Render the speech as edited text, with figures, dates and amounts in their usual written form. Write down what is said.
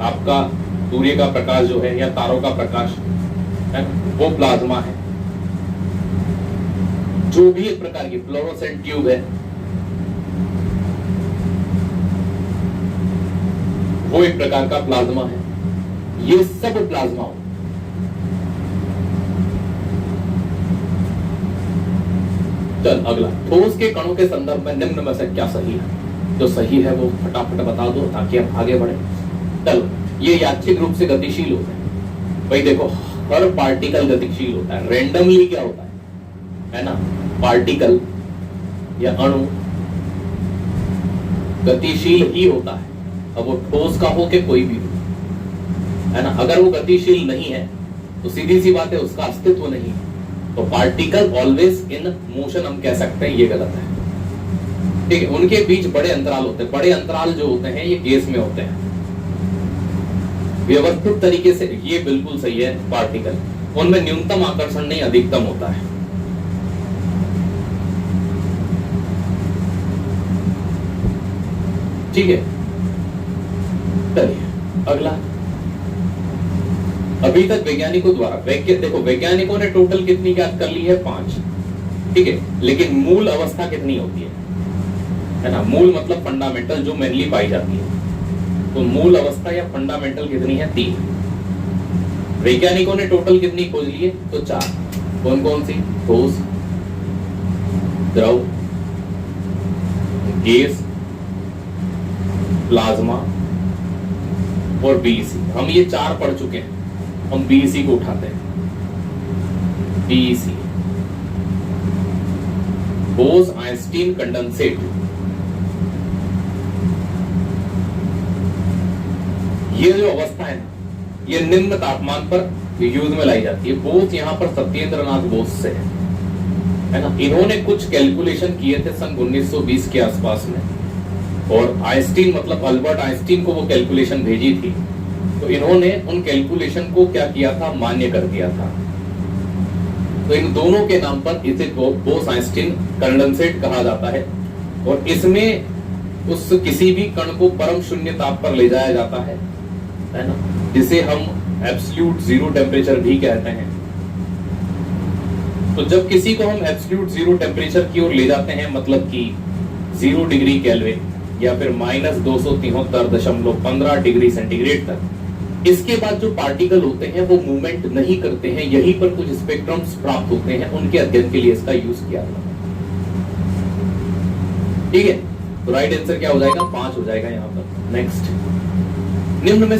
आपका सूर्य का प्रकाश जो है या तारों का प्रकाश है वो प्लाज्मा है। जो भी एक प्रकार की फ्लोरोसेंट ट्यूब है वो एक प्रकार का प्लाज्मा है। ये सब प्लाज्मा हो। चल अगला, ठोस के कणों के संदर्भ में निम्न में से क्या सही है? जो सही है वो फटाफट बता दो ताकि हम आगे बढ़े। चलो, ये यादृच्छिक रूप से गतिशील होते हैं। भाई देखो, हर पार्टिकल गतिशील होता है। रेंडमली क्या होता है ना? पार्टिकल या अणु गतिशील ही होता है, अब वो ठोस का हो के कोई भी हो, है ना। अगर वो गतिशील नहीं है तो सीधी सी बात है उसका अस्तित्व नहीं है। तो पार्टिकल ऑलवेज इन मोशन हम कह सकते हैं, ये गलत है। ठीक है, उनके बीच बड़े अंतराल होते हैं। बड़े अंतराल जो होते हैं ये गैस में होते हैं व्यवस्थित तरीके से। ये बिल्कुल सही है, पार्टिकल उनमें न्यूनतम आकर्षण नहीं अधिकतम होता है। ठीक है, चलिए अगला। अभी तक वैज्ञानिकों द्वारा देखो, वैज्ञानिकों ने टोटल कितनी ज्ञात कर ली है? 5। ठीक है, लेकिन मूल अवस्था कितनी होती है ना? मूल मतलब फंडामेंटल, जो मेनली पाई जाती है। तो मूल अवस्था या फंडामेंटल कितनी है? 3। वैज्ञानिकों ने टोटल कितनी खोज ली है? तो 4। कौन कौन सी? ठोस, द्रव, गैस, प्लाज्मा और बीईसी। हम ये 4 पढ़ चुके हैं। हम बीईसी को उठाते हैं। BEC, Bose-Einstein condensate. ये जो अवस्था है ना, ये निम्न तापमान पर यूज में लाई जाती है। बोस यहाँ पर सत्येंद्रनाथ बोस से है ना। इन्होंने कुछ कैलकुलेशन किए थे सन 1920 के आसपास में, और आइंस्टीन मतलब अल्बर्ट आइंस्टीन को वो कैलकुलेशन भेजी थी। तो इन्होंने उन कैलकुलेशन को क्या किया था? मान्य कर दिया था। तो इन दोनों के नाम पर इसे बोस-आइंस्टीन कंडेंसेट कहा जाता है। और इसमें उस किसी भी कण को परम शून्य ताप पर ले जाया जाता है ना, जिसे हम एब्सोल्यूट जीरो टेम्परेचर भी कहते हैं। तो जब किसी को हम एब्सोल्यूट जीरो टेम्परेचर की ओर ले जाते हैं, मतलब कि 0 डिग्री केल्विन या फिर -273.15 डिग्री सेंटीग्रेड तक, इसके बाद जो पार्टिकल होते हैं वो मूवमेंट नहीं करते हैं। यहीं पर कुछ स्पेक्ट्रम्स प्राप्त होते हैं, उनके अध्ययन के लिए इसका यूज किया था। ठीक है, तो राइट आंसर क्या हो जाएगा? 5 हो जाएगा यहाँ पर। नेक्स्ट, निम्न में